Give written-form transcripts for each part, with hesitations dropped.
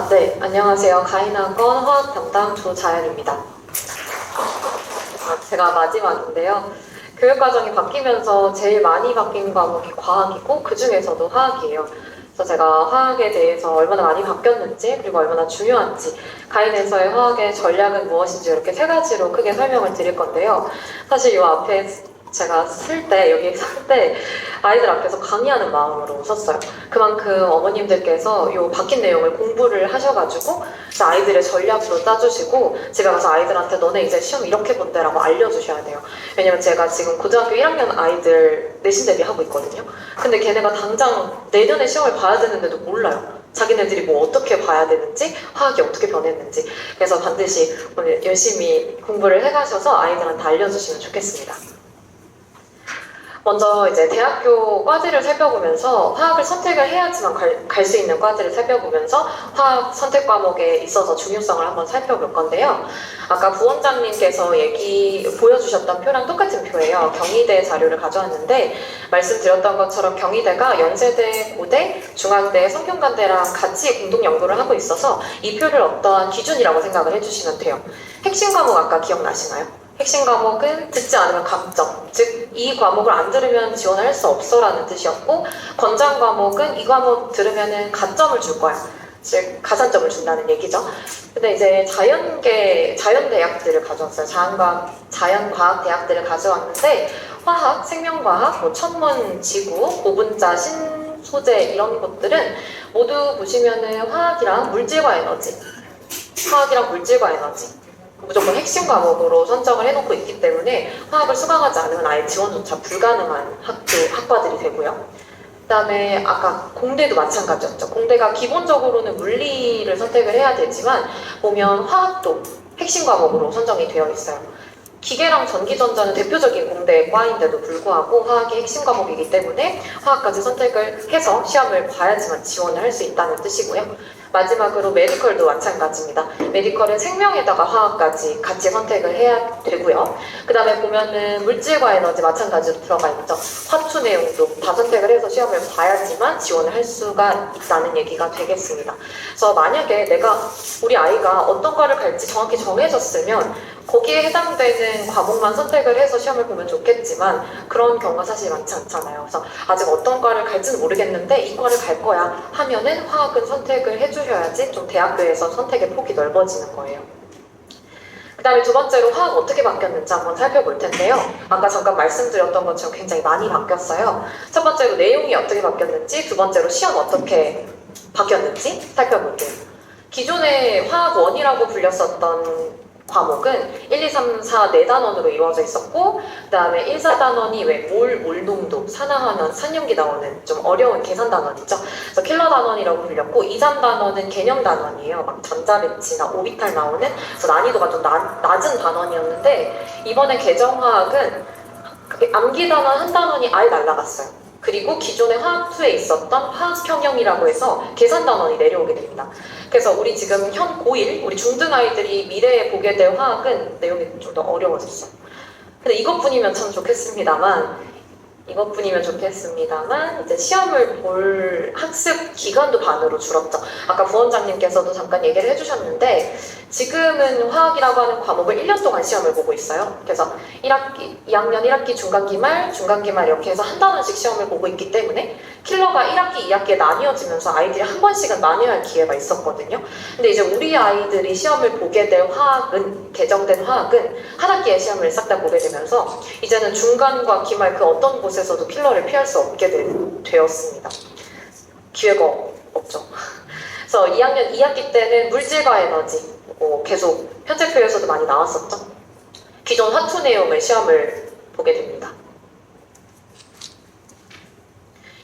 네. 안녕하세요. 가인학원 화학 담당 조자연입니다. 제가 마지막인데요. 교육과정이 바뀌면서 제일 많이 바뀐 과목이 과학이고 그 중에서도 화학이에요. 그래서 제가 화학에 대해서 얼마나 많이 바뀌었는지 그리고 얼마나 중요한지 가인에서의 화학의 전략은 무엇인지 이렇게 세 가지로 크게 설명을 드릴 건데요. 사실 이 앞에 제가 여기 살 때 아이들 앞에서 강의하는 마음으로 섰어요. 그만큼 어머님들께서 이 바뀐 내용을 공부를 하셔가지고 아이들의 전략도 짜주시고 집에 가서 아이들한테 너네 이제 시험 이렇게 본대 라고 알려주셔야 돼요. 왜냐면 제가 지금 고등학교 1학년 아이들 내신 대비하고 있거든요. 근데 걔네가 당장 내년에 시험을 봐야 되는데도 몰라요. 자기네들이 뭐 어떻게 봐야 되는지, 화학이 어떻게 변했는지. 그래서 반드시 오늘 열심히 공부를 해가셔서 아이들한테 알려주시면 좋겠습니다. 먼저 이제 대학교 과제를 살펴보면서 화학을 선택을 해야지만 갈 수 있는 과제를 살펴보면서 화학 선택 과목에 있어서 중요성을 한번 살펴볼 건데요. 아까 부원장님께서 보여주셨던 표랑 똑같은 표예요. 경희대 자료를 가져왔는데 말씀드렸던 것처럼 경희대가 연세대, 고대, 중앙대, 성균관대랑 같이 공동 연구를 하고 있어서 이 표를 어떠한 기준이라고 생각을 해주시면 돼요. 핵심 과목 아까 기억나시나요? 핵심 과목은 듣지 않으면 감점, 즉 이 과목을 안 들으면 지원을 할 수 없어라는 뜻이었고 권장 과목은 이 과목 들으면 가점을 줄 거야, 즉 가산점을 준다는 얘기죠. 근데 이제 자연대학들을 가져왔어요. 자연과학 대학들을 가져왔는데 화학, 생명과학, 천문, 지구, 고분자, 신소재 이런 것들은 모두 보시면은 화학이랑 물질과 에너지 무조건 핵심 과목으로 선정을 해놓고 있기 때문에 화학을 수강하지 않으면 아예 지원조차 불가능한 학과들이 되고요. 그 다음에 아까 공대도 마찬가지였죠. 공대가 기본적으로는 물리를 선택을 해야 되지만 보면 화학도 핵심 과목으로 선정이 되어 있어요. 기계랑 전기전자는 대표적인 공대 과인데도 불구하고 화학이 핵심 과목이기 때문에 화학까지 선택을 해서 시험을 봐야지만 지원을 할 수 있다는 뜻이고요. 마지막으로 메디컬도 마찬가지입니다. 메디컬은 생명에다가 화학까지 같이 선택을 해야 되고요. 그 다음에 보면은 물질과 에너지 마찬가지로 들어가 있죠. 화투 내용도 다 선택을 해서 시험을 봐야지만 지원을 할 수가 있다는 얘기가 되겠습니다. 그래서 만약에 우리 아이가 어떤 과를 갈지 정확히 정해졌으면 거기에 해당되는 과목만 선택을 해서 시험을 보면 좋겠지만 그런 경우가 사실 많지 않잖아요. 그래서 아직 어떤 과를 갈지는 모르겠는데 이 과를 갈 거야 하면은 화학은 선택을 해주셔야지 좀 대학교에서 선택의 폭이 넓어지는 거예요. 그 다음에 두 번째로 화학 어떻게 바뀌었는지 한번 살펴볼 텐데요. 아까 잠깐 말씀드렸던 것처럼 굉장히 많이 바뀌었어요. 첫 번째로 내용이 어떻게 바뀌었는지, 두 번째로 시험 어떻게 바뀌었는지 살펴볼게요. 기존에 화학 1이라고 불렸었던 과목은 1, 2, 3, 4 4단원으로 이루어져 있었고 그 다음에 1, 4단원이 몰농도, 산화환원, 산염기 나오는 좀 어려운 계산 단원이죠. 그래서 킬러 단원이라고 불렸고 2, 3단원은 개념 단원이에요. 막 전자배치나 오비탈 나오는, 그래서 난이도가 좀 낮은 단원이었는데 이번에 개정화학은 암기 단원 한 단원이 아예 날라갔어요. 그리고 기존의 화학2에 있었던 화학형형이라고 해서 계산 단원이 내려오게 됩니다. 그래서 우리 지금 현 고1, 우리 중등 아이들이 미래에 보게 될 화학은 내용이 좀 더 어려워졌어요. 근데 이것뿐이면 참 좋겠습니다만 이제 시험을 볼 학습 기간도 반으로 줄었죠. 아까 부원장님께서도 잠깐 얘기를 해주셨는데 지금은 화학이라고 하는 과목을 1년 동안 시험을 보고 있어요. 그래서 2학년 1학기 중간기말 이렇게 해서 한 단원씩 시험을 보고 있기 때문에 킬러가 1학기, 2학기에 나뉘어지면서 아이들이 한 번씩은 나뉘어야 할 기회가 있었거든요. 근데 이제 우리 아이들이 시험을 보게 될 개정된 화학은 한 학기에 시험을 싹 다 보게 되면서 이제는 중간과 기말 그 어떤 곳에서도 킬러를 피할 수 없게 되었습니다. 기회가 없죠. 그래서 2학년 2학기 때는 물질과 에너지 계속 편제표에서도 많이 나왔었죠. 기존 화투 내용의 시험을 보게 됩니다.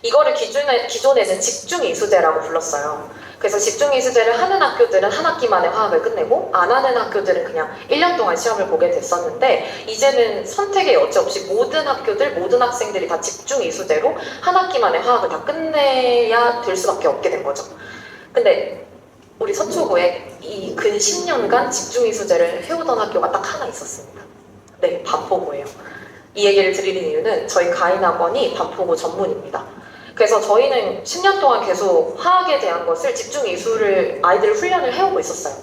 이거를 기존에는 집중이수제라고 불렀어요. 그래서 집중이수제를 하는 학교들은 한 학기 만에 화학을 끝내고 안 하는 학교들은 그냥 1년 동안 시험을 보게 됐었는데 이제는 선택의 여지 없이 모든 학생들이 다 집중이수제로 한 학기 만에 화학을 다 끝내야 될 수밖에 없게 된 거죠. 근데 우리 서초구에 이 근 10년간 집중이수제를 해오던 학교가 딱 하나 있었습니다. 네, 반포구예요. 이 얘기를 드리는 이유는 저희 가인학원이 반포구 전문입니다. 그래서 저희는 10년 동안 계속 화학에 대한 것을 집중 이수를 아이들 훈련을 해오고 있었어요.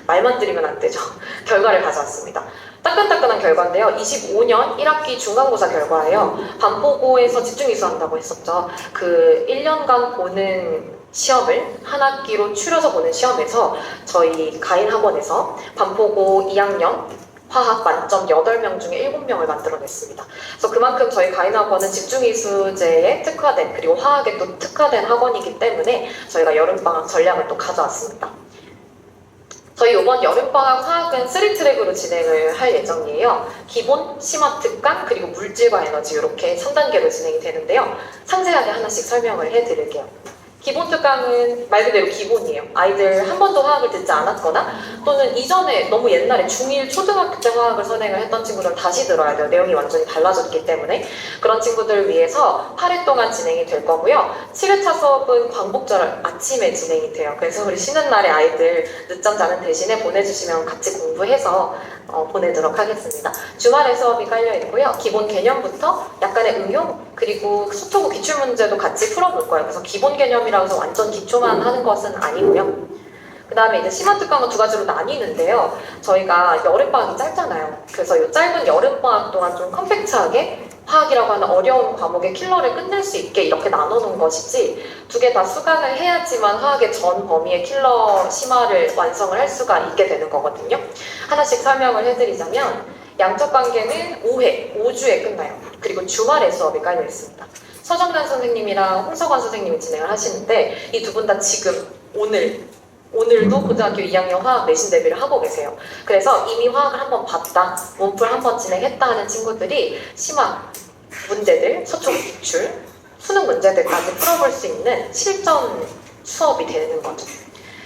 말만 드리면 안 되죠. 결과를 가져왔습니다. 따끈따끈한 결과인데요. 25년 1학기 중간고사 결과예요. 반포고에서 집중 이수한다고 했었죠. 그 1년간 보는 시험을 한 학기로 추려서 보는 시험에서 저희 가인 학원에서 반포고 2학년 화학 만점 8명 중에 7명을 만들어냈습니다. 그래서 그만큼 저희 가인 학원은 집중이수제에 특화된, 그리고 화학에 또 특화된 학원이기 때문에 저희가 여름방학 전략을 또 가져왔습니다. 저희 이번 여름방학 화학은 3트랙으로 진행을 할 예정이에요. 기본, 심화 특강, 그리고 물질과 에너지 이렇게 3단계로 진행이 되는데요. 상세하게 하나씩 설명을 해드릴게요. 기본 특강은 말 그대로 기본이에요. 아이들 한 번도 화학을 듣지 않았거나 또는 이전에 너무 옛날에 중1, 초등학교 때 화학을 선행을 했던 친구들은 다시 들어야 돼요. 내용이 완전히 달라졌기 때문에. 그런 친구들을 위해서 8회 동안 진행이 될 거고요. 7회차 수업은 광복절 아침에 진행이 돼요. 그래서 우리 쉬는 날에 아이들 늦잠 자는 대신에 보내주시면 같이 공부해서 보내도록 하겠습니다. 주말에 수업이 깔려 있고요. 기본 개념부터 약간의 응용, 그리고 소토구 기출문제도 같이 풀어볼 거예요. 그래서 기본 개념이라고 해서 완전 기초만 하는 것은 아니고요. 그 다음에 이제 심화 특강은 두 가지로 나뉘는데요. 저희가 여름방학이 짧잖아요. 그래서 이 짧은 여름방학 동안 좀 컴팩트하게 화학이라고 하는 어려운 과목의 킬러를 끝낼 수 있게 이렇게 나눠놓은 것이지, 두 개 다 수강을 해야지만 화학의 전 범위의 킬러 심화를 완성을 할 수가 있게 되는 거거든요. 하나씩 설명을 해드리자면, 양적 관계는 5회, 5주에 끝나요. 그리고 주말에 수업이 깔려 있습니다. 서정란 선생님이랑 홍석원 선생님이 진행을 하시는데, 이 두 분 다 지금 오늘도 고등학교 2학년 화학 내신 대비를 하고 계세요. 그래서 이미 화학을 한번 봤다, 문풀 한번 진행했다 하는 친구들이 심화 문제들, 서초구 기출, 수능 문제들까지 풀어볼 수 있는 실전 수업이 되는 거죠.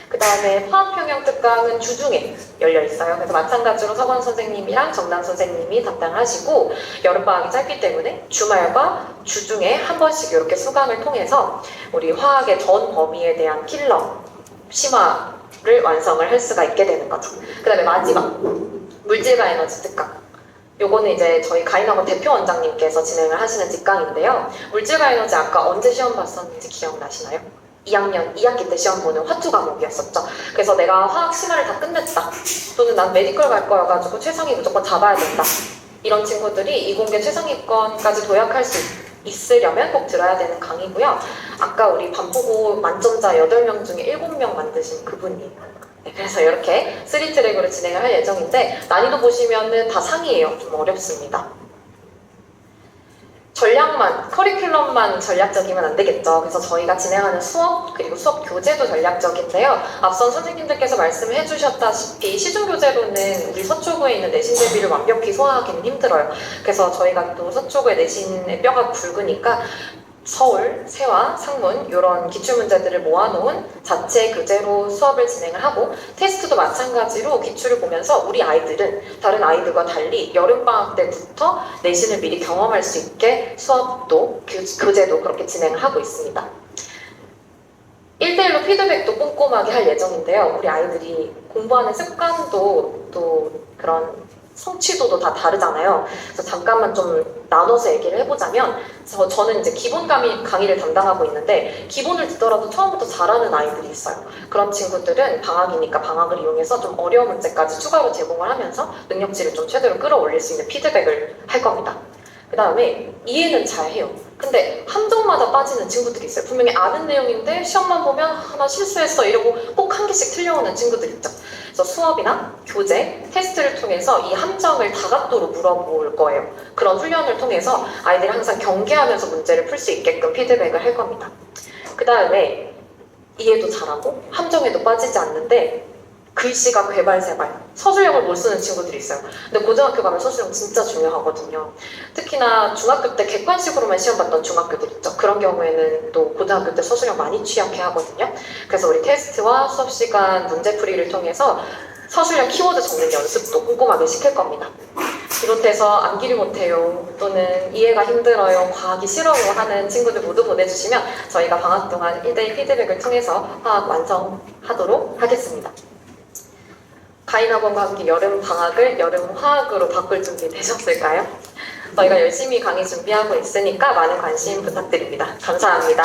그 다음에 화학평형 특강은 주중에 열려 있어요. 그래서 마찬가지로 서건 선생님이랑 정남 선생님이 담당을 하시고, 여름방학이 짧기 때문에 주말과 주중에 한 번씩 이렇게 수강을 통해서 우리 화학의 전 범위에 대한 킬러 심화를 완성을 할 수가 있게 되는 거죠. 그 다음에 마지막 물질과 에너지 특강. 요거는 이제 저희 가인학원 대표 원장님께서 진행을 하시는 직강인데요. 물질과 에너지 아까 언제 시험 봤었는지 기억나시나요? 2학년 2학기 때 시험 보는 화투 과목이었었죠. 그래서 내가 화학 심화를 다 끝냈다, 또는 난 메디컬 갈 거여가지고 최상위 무조건 잡아야 된다, 이런 친구들이 이공계 최상위권까지 도약할 수 있으려면 꼭 들어야 되는 강의고요. 아까 우리 반포고 만점자 8명 중에 7명 만드신 그분이에요. 네, 그래서 이렇게 3트랙으로 진행을 할 예정인데, 난이도 보시면은 다 상이에요. 좀 어렵습니다. 전략만, 커리큘럼만 전략적이면 안 되겠죠. 그래서 저희가 진행하는 수업, 그리고 수업 교재도 전략적인데요. 앞선 선생님들께서 말씀해 주셨다시피 시중교재로는 우리 서초구에 있는 내신 대비를 완벽히 소화하기는 힘들어요. 그래서 저희가 또 서초구의 내신의 뼈가 굵으니까 서울, 세화, 상문 이런 기출문제들을 모아놓은 자체 교재로 수업을 진행을 하고, 테스트도 마찬가지로 기출을 보면서 우리 아이들은 다른 아이들과 달리 여름방학 때부터 내신을 미리 경험할 수 있게 수업도 교재도 그렇게 진행을 하고 있습니다. 1대1로 피드백도 꼼꼼하게 할 예정인데요. 우리 아이들이 공부하는 습관도 또 그런 성취도도 다 다르잖아요. 그래서 잠깐만 좀 나눠서 얘기를 해보자면, 저는 이제 기본 강의를 담당하고 있는데, 기본을 듣더라도 처음부터 잘하는 아이들이 있어요. 그런 친구들은 방학이니까 방학을 이용해서 좀 어려운 문제까지 추가로 제공을 하면서 능력치를 좀 최대로 끌어올릴 수 있는 피드백을 할 겁니다. 그 다음에 이해는 잘해요. 근데 함정마다 빠지는 친구들이 있어요. 분명히 아는 내용인데 시험만 보면 나 실수했어 이러고 꼭 한 개씩 틀려오는 친구들 있죠. 그래서 수업이나 교재, 테스트를 통해서 이 함정을 다각도로 물어볼 거예요. 그런 훈련을 통해서 아이들이 항상 경계하면서 문제를 풀 수 있게끔 피드백을 할 겁니다. 그 다음에 이해도 잘하고 함정에도 빠지지 않는데 글씨가 괴발세발, 서술형을 못 쓰는 친구들이 있어요. 근데 고등학교 가면 서술형 진짜 중요하거든요. 특히나 중학교 때 객관식으로만 시험 봤던 중학교들 있죠. 그런 경우에는 또 고등학교 때 서술형 많이 취약해 하거든요. 그래서 우리 테스트와 수업 시간 문제풀이를 통해서 서술형 키워드 적는 연습도 꼼꼼하게 시킬 겁니다. 비롯해서 암기를 못해요, 또는 이해가 힘들어요, 과학이 싫어요 하는 친구들 모두 보내주시면 저희가 방학 동안 1대1 피드백을 통해서 화학 완성하도록 하겠습니다. 가인학원과 함께 여름 방학을 여름 화학으로 바꿀 준비 되셨을까요? 저희가 열심히 강의 준비하고 있으니까 많은 관심 부탁드립니다. 감사합니다.